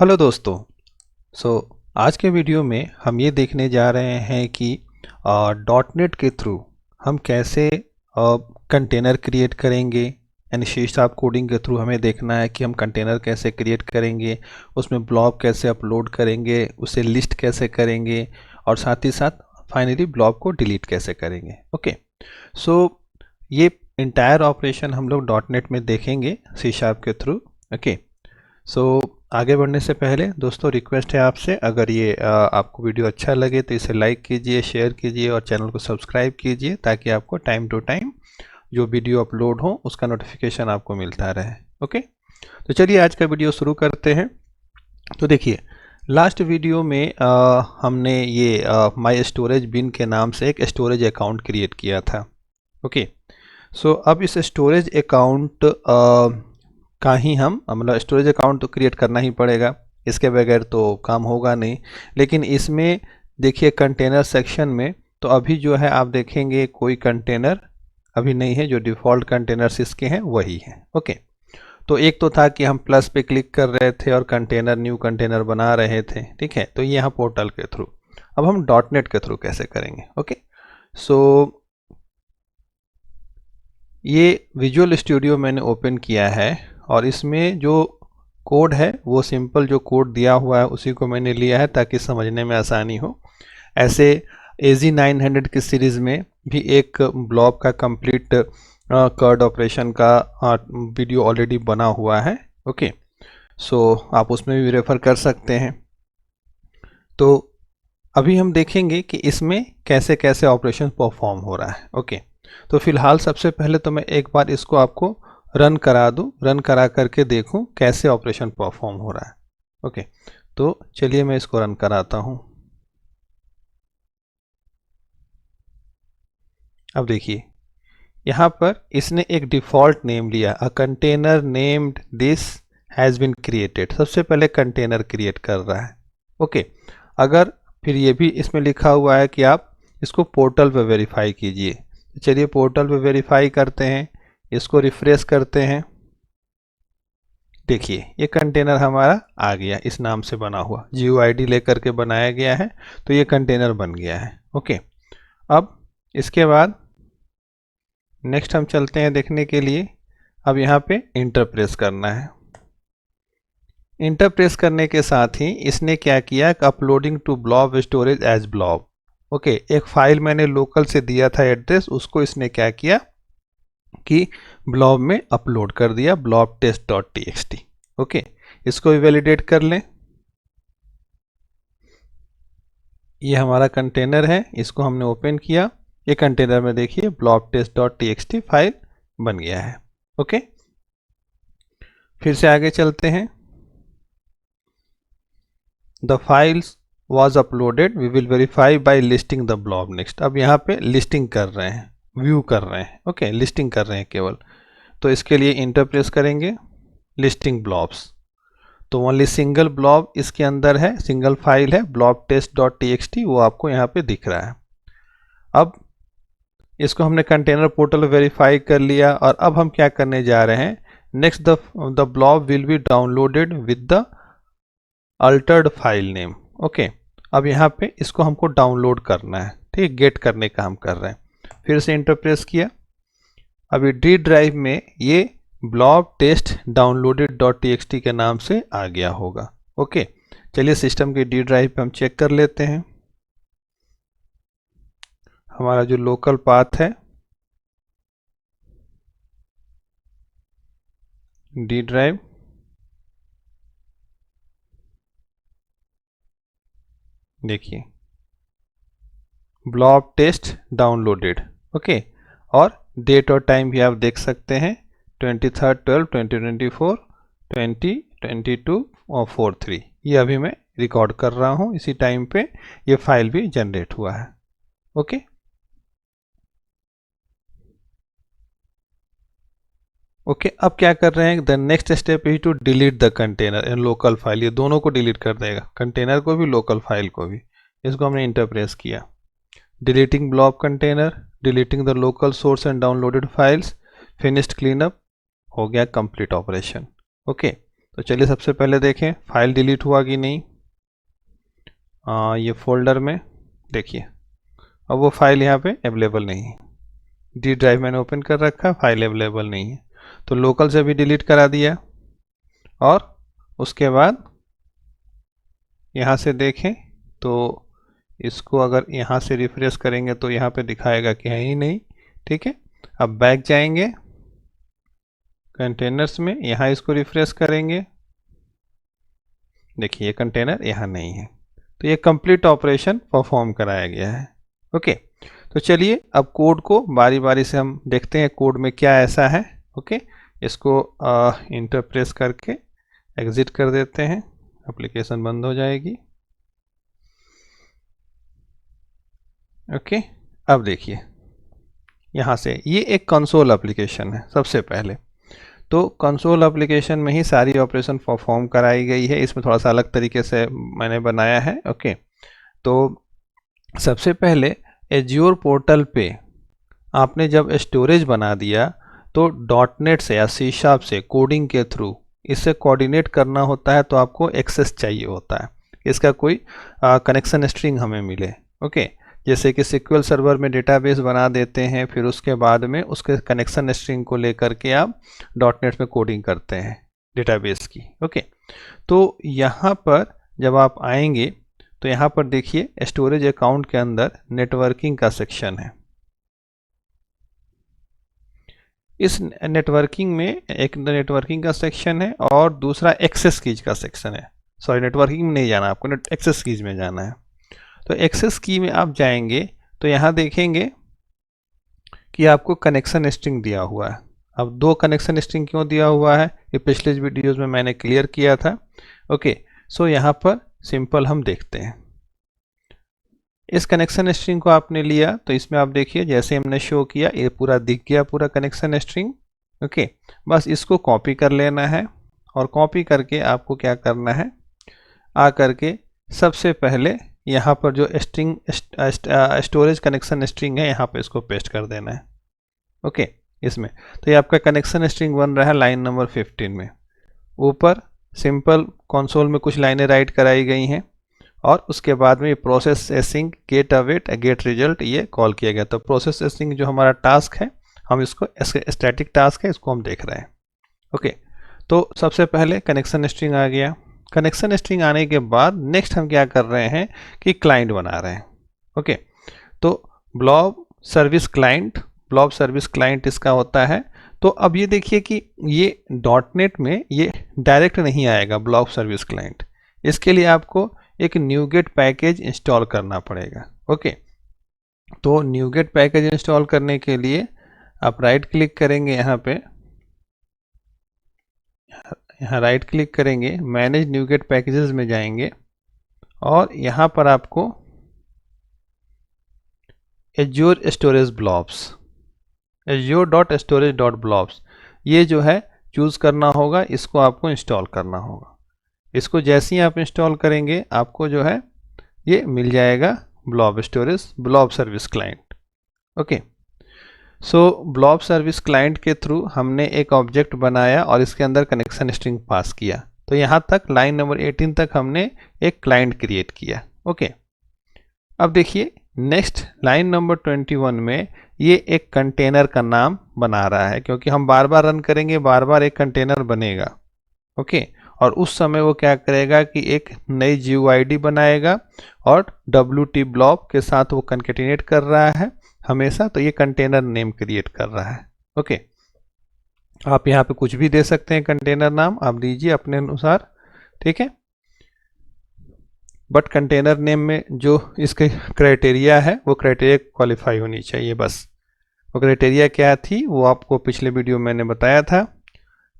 Hello दोस्तों। सो आज के वीडियो में हम ये देखने जा रहे हैं कि डॉट नेट के थ्रू हम कैसे कंटेनर क्रिएट करेंगे। यानी सी शार्प कोडिंग के थ्रू हमें देखना है कि हम कंटेनर कैसे क्रिएट करेंगे, उसमें ब्लॉब कैसे अपलोड करेंगे, उसे लिस्ट कैसे करेंगे और साथ ही साथ फाइनली ब्लॉब को डिलीट कैसे करेंगे। ओके, सो ये इंटायर ऑपरेशन हम लोग डॉट नेट में देखेंगे सी शार्प के थ्रू। ओके, सो आगे बढ़ने से पहले दोस्तों रिक्वेस्ट है आपसे, अगर ये आपको वीडियो अच्छा लगे तो इसे लाइक कीजिए, शेयर कीजिए और चैनल को सब्सक्राइब कीजिए ताकि आपको टाइम टू टाइम जो वीडियो अपलोड हो उसका नोटिफिकेशन आपको मिलता रहे। ओके, तो चलिए आज का वीडियो शुरू करते हैं। तो देखिए, लास्ट वीडियो में हमने ये माई स्टोरेज बिन के नाम से एक स्टोरेज अकाउंट क्रिएट किया था। ओके, सो अब इस स्टोरेज अकाउंट का ही हम मतलब स्टोरेज अकाउंट तो क्रिएट करना ही पड़ेगा, इसके बगैर तो काम होगा नहीं। लेकिन इसमें देखिए कंटेनर सेक्शन में तो अभी जो है आप देखेंगे कोई कंटेनर अभी नहीं है, जो डिफ़ॉल्ट कंटेनर्स इसके हैं वही हैं। ओके, तो एक तो था कि हम प्लस पे क्लिक कर रहे थे और कंटेनर न्यू कंटेनर बना रहे थे, ठीक है, तो ये यहाँ पोर्टल के थ्रू। अब हम डॉट नेट के थ्रू कैसे करेंगे। ओके, सो ये विजुअल स्टूडियो मैंने ओपन किया है और इसमें जो कोड है वो सिंपल जो कोड दिया हुआ है उसी को मैंने लिया है ताकि समझने में आसानी हो। ऐसे AZ900 की सीरीज़ में भी एक ब्लॉब का कंप्लीट कर्ड ऑपरेशन का वीडियो ऑलरेडी बना हुआ है। ओके, सो आप उसमें भी रेफ़र कर सकते हैं। तो अभी हम देखेंगे कि इसमें कैसे कैसे ऑपरेशन परफॉर्म हो रहा है। ओके, तो फिलहाल सबसे पहले तो मैं एक बार इसको आपको रन करा दूं, रन करा करके देखूं कैसे ऑपरेशन परफॉर्म हो रहा है। ओके, तो चलिए मैं इसको रन कराता हूं। अब देखिए यहाँ पर इसने एक डिफ़ॉल्ट नेम लिया, a container named this has been created. सबसे पहले कंटेनर क्रिएट कर रहा है। ओके, अगर फिर ये भी इसमें लिखा हुआ है कि आप इसको पोर्टल पे वेरीफाई कीजिए। चलिए पोर्टल पे वेरीफाई करते हैं, इसको रिफ्रेश करते हैं। देखिए ये कंटेनर हमारा आ गया, इस नाम से बना हुआ GUID लेकर के बनाया गया है, तो ये कंटेनर बन गया है। ओके, अब इसके बाद नेक्स्ट हम चलते हैं देखने के लिए। अब यहाँ पे इंटर प्रेस करना है। इंटर प्रेस करने के साथ ही इसने क्या किया, uploading to blob storage as blob. Okay, एक फाइल मैंने लोकल से दिया था एड्रेस, उसको इसने क्या किया कि ब्लॉब में अपलोड कर दिया, blob test dot txt। Okay, इसको भी वैलिडेट कर लें। ये हमारा कंटेनर है, इसको हमने ओपन किया, ये कंटेनर में देखिए blob test dot txt file बन गया है। ओके, फिर से आगे चलते हैं। The files was uploaded, we will verify by listing the blob next। अब यहाँ पे लिस्टिंग कर रहे हैं, व्यू कर रहे हैं। ओके, लिस्टिंग कर रहे हैं केवल, तो इसके लिए इंटर प्रेस करेंगे, लिस्टिंग ब्लॉब्स। तो ओनली सिंगल ब्लॉब इसके अंदर है, सिंगल फाइल है ब्लॉब टेस्ट डॉट txt, वो आपको यहाँ पे दिख रहा है। अब इसको हमने कंटेनर पोर्टल वेरीफाई कर लिया और अब हम क्या करने जा रहे हैं, next the blob will be downloaded with the Altered file name. Okay, अब यहाँ पे इसको हमको डाउनलोड करना है, ठीक, गेट करने का हम कर रहे हैं। फिर से इंटर प्रेस किया, अभी डी ड्राइव में ये blob test downloaded dot txt के नाम से आ गया होगा। ओके, चलिए सिस्टम के डी ड्राइव पे हम चेक कर लेते हैं। हमारा जो लोकल पाथ है डी ड्राइव, देखिए ब्लॉब टेस्ट डाउनलोडेड। ओके, और डेट और टाइम भी आप देख सकते हैं, 23/12/2024, 2022 और 4/3। ये अभी मैं रिकॉर्ड कर रहा हूँ, इसी टाइम पे ये फाइल भी जनरेट हुआ है। ओके, ओके, अब क्या कर रहे हैं, the next step is to delete the container and local file. ये दोनों को डिलीट कर देगा, कंटेनर को भी लोकल फाइल को भी। इसको हमने इंटर प्रेस किया, deleting blob container, deleting the local source and downloaded files, finished cleanup, हो गया कंप्लीट ऑपरेशन। ओके, तो चलिए सबसे पहले देखें फाइल डिलीट हुआ कि नहीं। ये फोल्डर में देखिए, अब वो फाइल यहाँ पे अवेलेबल नहीं है। डी ड्राइव मैंने ओपन कर रखा, फाइल अवेलेबल नहीं है, तो लोकल से भी डिलीट करा दिया। और उसके बाद यहाँ से देखें तो इसको अगर यहाँ से रिफ्रेश करेंगे तो यहाँ पे दिखाएगा कि है ही नहीं। ठीक है, अब बैक जाएंगे कंटेनर्स में, यहाँ इसको रिफ्रेश करेंगे, देखिए ये कंटेनर यहाँ नहीं है। तो ये कंप्लीट ऑपरेशन परफॉर्म कराया गया है। ओके, तो चलिए अब कोड को बारी बारी से हम देखते हैं कोड में क्या ऐसा है। ओके, इसको इंटर प्रेस करके एग्जिट कर देते हैं, एप्लीकेशन बंद हो जाएगी। ओके, अब देखिए यहाँ से ये एक कंसोल एप्लीकेशन है सबसे पहले। तो कंसोल एप्लीकेशन में ही सारी ऑपरेशन परफॉर्म कराई गई है, इसमें थोड़ा सा अलग तरीके से मैंने बनाया है। ओके, तो सबसे पहले एज्योर पोर्टल पे आपने जब स्टोरेज बना दिया तो डॉटनेट से या सी शार्प से कोडिंग के थ्रू इससे कोऑर्डिनेट करना होता है, तो आपको एक्सेस चाहिए होता है, इसका कोई कनेक्शन स्ट्रिंग हमें मिले। ओके, जैसे कि सिक्वल सर्वर में डेटाबेस बना देते हैं, फिर उसके बाद में उसके कनेक्शन स्ट्रिंग को लेकर के आप डॉटनेट में कोडिंग करते हैं डेटाबेस की। ओके, तो यहाँ पर जब आप आएंगे तो यहाँ पर देखिए स्टोरेज अकाउंट के अंदर नेटवर्किंग का सेक्शन है। इस नेटवर्किंग में एक नेटवर्किंग का सेक्शन है और दूसरा एक्सेस कीज का सेक्शन है। सॉरी, नेटवर्किंग में नहीं जाना आपको, एक्सेस कीज में जाना है। तो एक्सेस की में आप जाएंगे तो यहाँ देखेंगे कि आपको कनेक्शन स्ट्रिंग दिया हुआ है। अब दो कनेक्शन स्ट्रिंग क्यों दिया हुआ है, ये पिछले वीडियोज़ में मैंने क्लियर किया था। ओके, सो यहाँ पर सिंपल हम देखते हैं। इस कनेक्शन स्ट्रिंग को आपने लिया तो इसमें आप देखिए जैसे हमने शो किया ये पूरा दिख गया, पूरा कनेक्शन स्ट्रिंग। ओके, बस इसको कॉपी कर लेना है और कॉपी करके आपको क्या करना है, आ करके सबसे पहले यहाँ पर जो स्ट्रिंग स्टोरेज कनेक्शन स्ट्रिंग है यहाँ पे इसको पेस्ट कर देना है। ओके, इसमें तो ये आपका कनेक्शन स्ट्रिंग बन रहा है लाइन नंबर 15 में। ऊपर सिंपल कंसोल में कुछ लाइनें राइट कराई गई हैं और उसके बाद में process async get await get result ये कॉल किया गया। तो प्रोसेस एसिंग जो हमारा टास्क है, हम इसको स्टैटिक टास्क है, इसको हम देख रहे हैं। ओके, तो सबसे पहले कनेक्शन स्ट्रिंग आ गया। कनेक्शन स्ट्रिंग आने के बाद नेक्स्ट हम क्या कर रहे हैं कि क्लाइंट बना रहे हैं। ओके, तो blob service client, blob service client इसका होता है। तो अब ये देखिए कि ये डॉटनेट में ये डायरेक्ट नहीं आएगा ब्लॉब सर्विस क्लाइंट, इसके लिए आपको एक न्यूगेट पैकेज इंस्टॉल करना पड़ेगा। ओके, तो न्यूगेट पैकेज इंस्टॉल करने के लिए आप राइट क्लिक करेंगे, यहाँ राइट क्लिक करेंगे, मैनेज न्यूगेट पैकेजेस में जाएंगे और यहाँ पर आपको एज्योर स्टोरेज ब्लॉब्स, azure.storage.blobs ये जो है चूज़ करना होगा, इसको आपको इंस्टॉल करना होगा। इसको जैसे ही आप इंस्टॉल करेंगे आपको जो है ये मिल जाएगा blob storage, blob service client. Okay, so blob service client के थ्रू हमने एक ऑब्जेक्ट बनाया और इसके अंदर कनेक्शन स्ट्रिंग पास किया। तो यहाँ तक लाइन नंबर 18 तक हमने एक क्लाइंट क्रिएट किया। ओके, अब देखिए नेक्स्ट लाइन नंबर 21 में ये एक कंटेनर का नाम बना रहा है, क्योंकि हम बार बार रन करेंगे, बार बार एक कंटेनर बनेगा। ओके, और उस समय वो क्या करेगा कि एक नई GUID बनाएगा और WT ब्लॉब के साथ वो कंकेटिनेट कर रहा है हमेशा, तो ये कंटेनर नेम क्रिएट कर रहा है। ओके, आप यहाँ पे कुछ भी दे सकते हैं, कंटेनर नाम आप दीजिए अपने अनुसार। ठीक है, बट कंटेनर नेम में जो इसके क्राइटेरिया है वो क्राइटेरिया क्वालिफाई होनी चाहिए बस। वो क्राइटेरिया क्या थी वो आपको पिछले वीडियो में मैंने बताया था।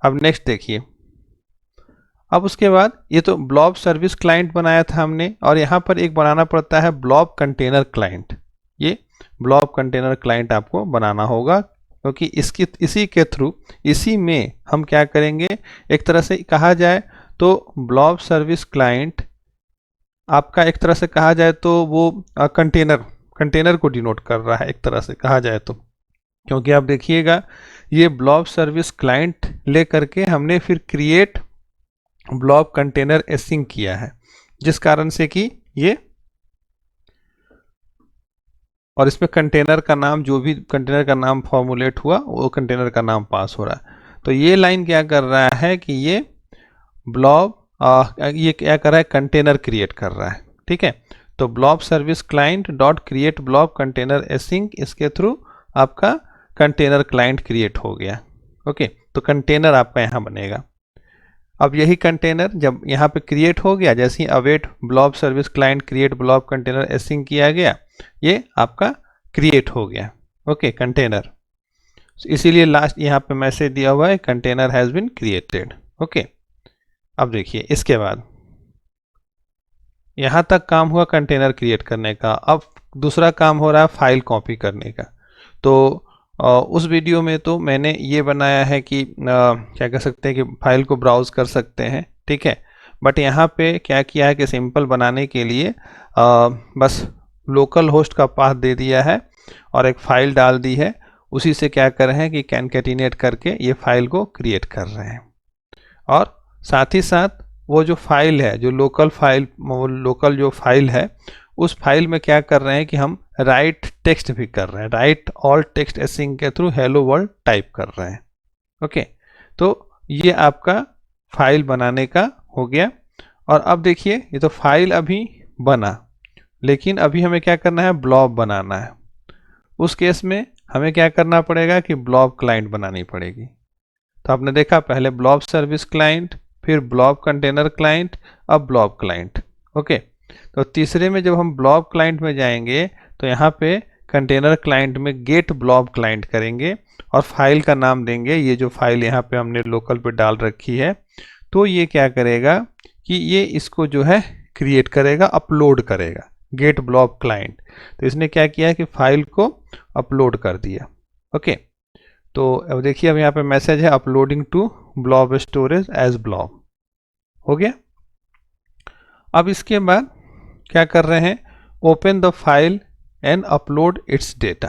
अब नेक्स्ट देखिए, अब उसके बाद ये तो ब्लॉब सर्विस क्लाइंट बनाया था हमने और यहाँ पर एक बनाना पड़ता है ब्लॉब कंटेनर क्लाइंट। ये ब्लॉब कंटेनर क्लाइंट आपको बनाना होगा, क्योंकि इसी के थ्रू इसी में हम क्या करेंगे, एक तरह से कहा जाए तो ब्लॉब सर्विस क्लाइंट आपका एक तरह से कहा जाए तो वो कंटेनर को डिनोट कर रहा है एक तरह से कहा जाए तो, क्योंकि आप देखिएगा ये ब्लॉब सर्विस क्लाइंट ले करके हमने फिर क्रिएट ब्लॉब कंटेनर एसिंक किया है, जिस कारण से कि ये, और इसमें कंटेनर का नाम, जो भी कंटेनर का नाम फॉर्मुलेट हुआ वो कंटेनर का नाम पास हो रहा है। तो ये लाइन क्या कर रहा है कि ये ब्लॉब ये क्या कर रहा है, कंटेनर क्रिएट कर रहा है। ठीक है, तो blob service client dot create blob container async, इसके थ्रू आपका कंटेनर क्लाइंट क्रिएट हो गया। ओके, तो कंटेनर आपका यहाँ बनेगा। अब यही कंटेनर जब यहाँ पे क्रिएट हो गया, जैसे ही await blob service client create blob container async किया गया, ये आपका क्रिएट हो गया। ओके, कंटेनर, इसीलिए लास्ट यहाँ पे मैसेज दिया हुआ है container has been created. Okay, अब देखिए इसके बाद यहाँ तक काम हुआ कंटेनर क्रिएट करने का। अब दूसरा काम हो रहा है फाइल कॉपी करने का। तो उस वीडियो में तो मैंने ये बनाया है कि क्या कह सकते हैं कि फाइल को ब्राउज कर सकते हैं। ठीक है, बट यहाँ पे क्या किया है कि सिंपल बनाने के लिए बस लोकल होस्ट का पाथ दे दिया है और एक फाइल डाल दी है, उसी से क्या कर रहे हैं कि कैनकेटिनेट करके ये फाइल को क्रिएट कर रहे हैं। और साथ ही साथ वो जो फाइल है, जो लोकल फाइल, लोकल जो फाइल है, उस फाइल में क्या कर रहे हैं कि हम राइट टेक्स्ट भी कर रहे हैं, राइट ऑल टेक्स्ट एसिंक के थ्रू हेलो वर्ल्ड टाइप कर रहे हैं। ओके, तो ये आपका फाइल बनाने का हो गया। और अब देखिए ये तो फाइल अभी बना, लेकिन अभी हमें क्या करना है, ब्लॉब बनाना है। उस केस में हमें क्या करना पड़ेगा कि ब्लॉब क्लाइंट बनानी पड़ेगी। तो आपने देखा पहले ब्लॉब सर्विस क्लाइंट, फिर ब्लॉब कंटेनर क्लाइंट, अब ब्लॉब क्लाइंट। ओके, तो तीसरे में जब हम ब्लॉब क्लाइंट में जाएंगे तो यहाँ पे कंटेनर क्लाइंट में गेट ब्लॉब क्लाइंट करेंगे और फाइल का नाम देंगे, ये जो फाइल यहाँ पे हमने लोकल पे डाल रखी है, तो ये क्या करेगा कि ये इसको जो है क्रिएट करेगा, अपलोड करेगा, गेट ब्लॉब क्लाइंट। तो इसने क्या किया है कि फाइल को अपलोड कर दिया। ओके, तो अब देखिए अब यहाँ पे मैसेज है uploading to blob storage as blob, हो गया। अब इसके बाद क्या कर रहे हैं, open the file and upload its data.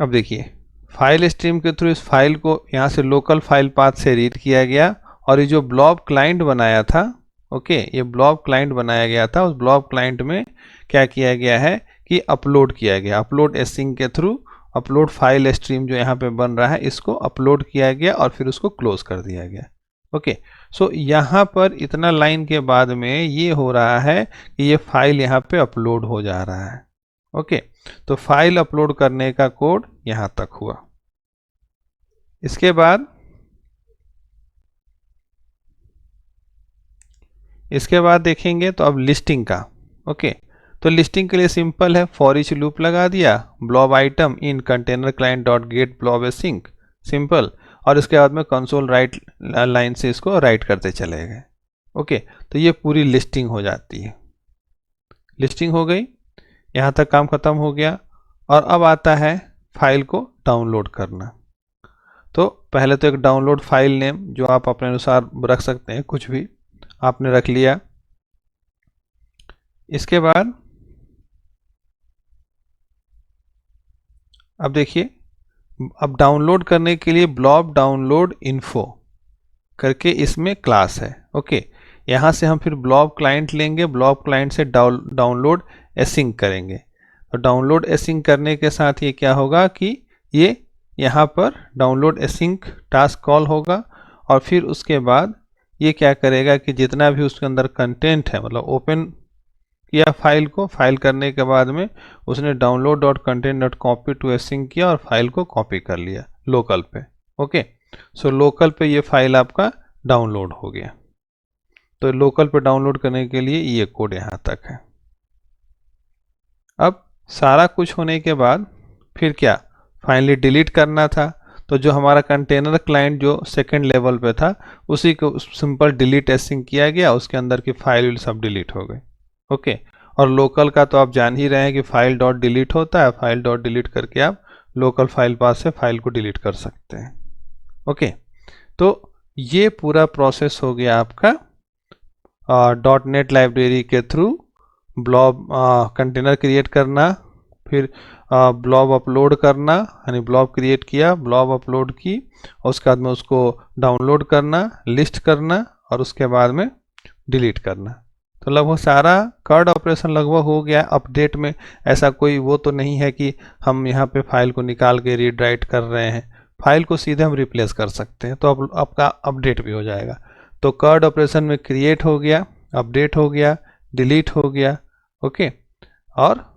अब देखिए फाइल स्ट्रीम के थ्रू इस फाइल को यहाँ से लोकल फाइल पाथ से रीड किया गया, और ये जो ब्लॉब क्लाइंट बनाया था, ओके, ये ब्लॉब क्लाइंट बनाया गया था, उस ब्लॉब क्लाइंट में क्या किया गया है कि अपलोड किया गया, अपलोड एसिंक के थ्रू अपलोड फाइल स्ट्रीम जो यहाँ पे बन रहा है इसको अपलोड किया गया और फिर उसको क्लोज कर दिया गया। ओके, सो यहाँ पर इतना लाइन के बाद में ये हो रहा है कि ये फाइल यहाँ पे अपलोड हो जा रहा है। ओके, तो फाइल अपलोड करने का कोड यहाँ तक हुआ। इसके बाद देखेंगे तो अब लिस्टिंग का। ओके, तो लिस्टिंग के लिए सिंपल है, फॉर ईच लूप लगा दिया, ब्लॉब आइटम इन container client dot gate blob async, simple, और इसके बाद में कंसोल राइट लाइन से इसको राइट करते चले गए। ओके, तो ये पूरी लिस्टिंग हो जाती है। लिस्टिंग हो गई, यहाँ तक काम खत्म हो गया। और अब आता है फाइल को डाउनलोड करना। तो पहले तो एक डाउनलोड फाइल नेम जो आप अपने अनुसार रख सकते हैं, कुछ भी आपने रख लिया। इसके बाद अब देखिए, अब डाउनलोड करने के लिए ब्लॉब डाउनलोड इन्फो करके इसमें क्लास है। ओके, यहाँ से हम फिर ब्लॉब क्लाइंट लेंगे, ब्लॉब क्लाइंट से डाउनलोड एसिंक करेंगे। तो डाउनलोड एसिंक करने के साथ ये क्या होगा कि ये यहाँ पर डाउनलोड एसिंक टास्क कॉल होगा, और फिर उसके बाद ये क्या करेगा कि जितना भी उसके अंदर कंटेंट है, मतलब ओपन किया फाइल को, फाइल करने के बाद में उसने download dot content dot copy to async किया और फाइल को कॉपी कर लिया लोकल पे। ओके, सो लोकल पे ये फाइल आपका डाउनलोड हो गया। तो लोकल पे डाउनलोड करने के लिए ये कोड यहाँ तक है। अब सारा कुछ होने के बाद फिर क्या, फाइनली डिलीट करना था। तो जो हमारा कंटेनर क्लाइंट जो सेकंड लेवल पे था, उसी को सिंपल डिलीट एसिंक किया गया, उसके अंदर की फाइल सब डिलीट हो गई। ओके, और लोकल का तो आप जान ही रहे हैं कि फाइल डॉट डिलीट होता है, फाइल डॉट डिलीट करके आप लोकल फाइल पास से फाइल को डिलीट कर सकते हैं। ओके, तो ये पूरा प्रोसेस हो गया आपका .NET लाइब्रेरी के थ्रू ब्लॉब कंटेनर क्रिएट करना, फिर ब्लॉब अपलोड करना, यानी ब्लॉब क्रिएट किया, ब्लॉब अपलोड की, और उसके बाद में उसको डाउनलोड करना, लिस्ट करना, और उसके बाद में डिलीट करना। तो लगभग सारा कार्ड ऑपरेशन लगभग हो गया। अपडेट में ऐसा कोई वो तो नहीं है कि हम यहाँ पे फाइल को निकाल के रीड राइट कर रहे हैं, फाइल को सीधे हम रिप्लेस कर सकते हैं, तो अब आपका अपडेट भी हो जाएगा। तो कार्ड ऑपरेशन में क्रिएट हो गया, अपडेट हो गया, डिलीट हो गया, ओके। और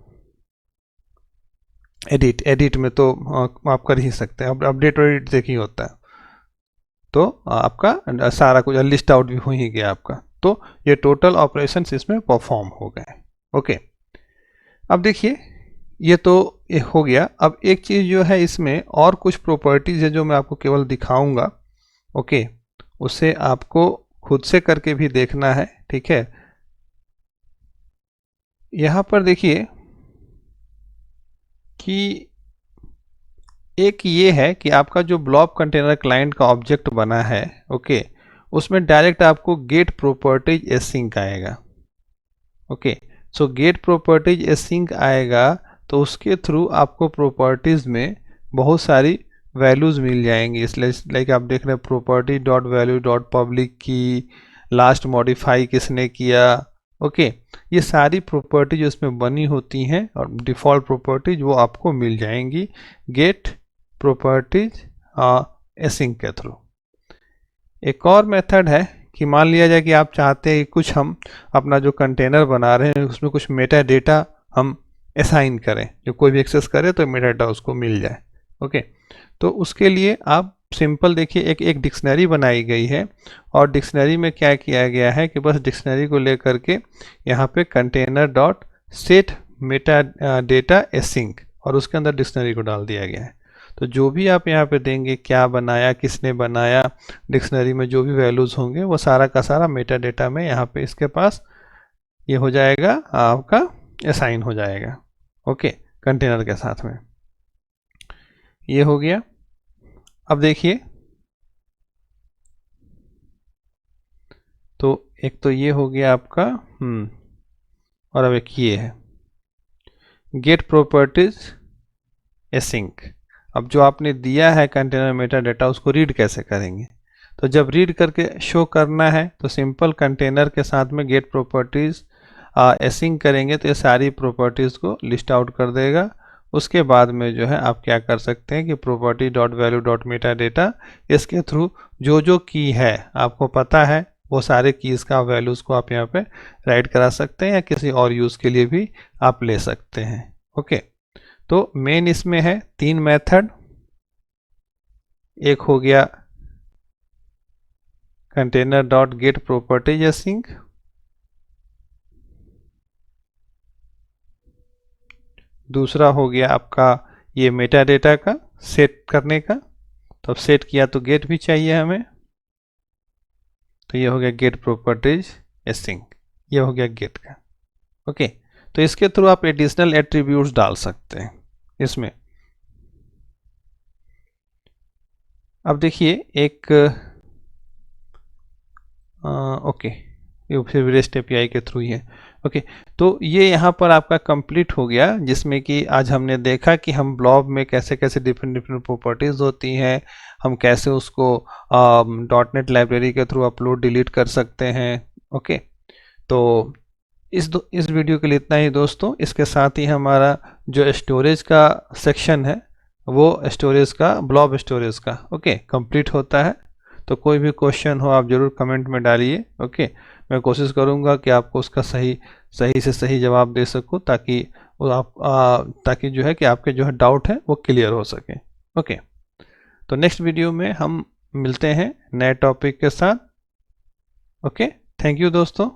एडिट में तो आप कर ही सकते हैं, अपडेट और एडिट देखिए होता है। तो आपका सारा कुछ लिस्ट आउट भी हो ही गया आपका। तो ये टोटल ऑपरेशंस इसमें परफॉर्म हो गए, ओके। अब देखिए ये तो ये हो गया। अब एक चीज़ जो है इसमें और कुछ प्रॉपर्टीज़ है जो मैं आपको केवल दिखाऊंगा, ओके। उसे आपको खुद से करके भी देखना है, ठीक है। यहाँ पर देखिए कि एक ये है कि आपका जो ब्लॉब कंटेनर क्लाइंट का ऑब्जेक्ट बना है, ओके, उसमें डायरेक्ट आपको गेट प्रॉपर्टीज एसिंक आएगा, ओके। सो गेट प्रॉपर्टीज एसिंक आएगा, तो उसके थ्रू आपको प्रॉपर्टीज में बहुत सारी वैल्यूज मिल जाएंगी। इसलिए लाइक आप देख रहे हैं property dot value dot public की, लास्ट मॉडिफाई किसने किया, ओके। ये सारी प्रॉपर्टी जो इसमें बनी होती हैं और डिफ़ॉल्ट प्रॉपर्टीज वो आपको मिल जाएंगी गेट प्रॉपर्टीज एसिंक के थ्रू। एक और मेथड है कि मान लिया जाए कि आप चाहते हैं कि कुछ हम अपना जो कंटेनर बना रहे हैं उसमें कुछ मेटा डेटा हम असाइन करें, जो कोई भी एक्सेस करे तो मेटा डेटा उसको मिल जाए, ओके। तो उसके लिए आप सिंपल देखिए एक डिक्शनरी बनाई गई है, और डिक्शनरी में क्या किया गया है कि बस डिक्शनरी को लेकर के यहाँ पे container dot set Meta data async, और उसके अंदर डिक्शनरी को डाल दिया गया है। तो जो भी आप यहाँ पे देंगे, क्या बनाया, किसने बनाया, डिक्शनरी में जो भी वैल्यूज़ होंगे वो सारा का सारा मेटा डेटा में यहाँ पे इसके पास ये हो जाएगा, आपका असाइन हो जाएगा, ओके, कंटेनर के साथ में। ये हो गया। अब देखिए तो एक तो ये हो गया आपका, और अब एक ये है गेट प्रॉपर्टीज एसिंक। अब जो आपने दिया है कंटेनर मेटा डेटा उसको रीड कैसे करेंगे? तो जब रीड करके शो करना है तो सिंपल कंटेनर के साथ में गेट प्रॉपर्टीज एसिंक करेंगे तो ये सारी प्रॉपर्टीज़ को लिस्ट आउट कर देगा। उसके बाद में जो है आप क्या कर सकते हैं कि property dot value dot Meta data, इसके थ्रू जो जो की है आपको पता है वो सारे कीज़ का वैल्यूज़ को आप यहाँ पे राइट करा सकते हैं, या किसी और यूज़ के लिए भी आप ले सकते हैं, ओके। तो मेन इसमें है 3 मेथड। एक हो गया container dot gate properties async, दूसरा हो गया आपका ये मेटा डेटा का सेट करने का। तो अब सेट किया तो गेट भी चाहिए हमें, तो ये हो गया गेट प्रॉपर्टीज एसिंक, ये हो गया गेट का, ओके। तो इसके थ्रू आप एडिशनल एट्रीब्यूट्स डाल सकते हैं इसमें। अब देखिए एक ओके, ये फिर रेस्ट एपीआई के थ्रू ही है, ओके। तो ये यहाँ पर आपका कंप्लीट हो गया, जिसमें कि आज हमने देखा कि हम ब्लॉब में कैसे कैसे डिफरेंट डिफरेंट प्रॉपर्टीज़ होती हैं, हम कैसे उसको डॉटनेट लाइब्रेरी के थ्रू अपलोड डिलीट कर सकते हैं, ओके। तो इस वीडियो के लिए इतना ही दोस्तों। इसके साथ ही हमारा जो स्टोरेज का सेक्शन है वो स्टोरेज का, ब्लॉब स्टोरेज का, ओके, कंप्लीट होता है। तो कोई भी क्वेश्चन हो आप ज़रूर कमेंट में डालिए, ओके। मैं कोशिश करूँगा कि आपको उसका सही से सही जवाब दे सकूँ, ताकि वो आप ताकि जो है कि आपके जो है डाउट है वो क्लियर हो सके, ओके। तो नेक्स्ट वीडियो में हम मिलते हैं नए टॉपिक के साथ, ओके। थैंक यू दोस्तों।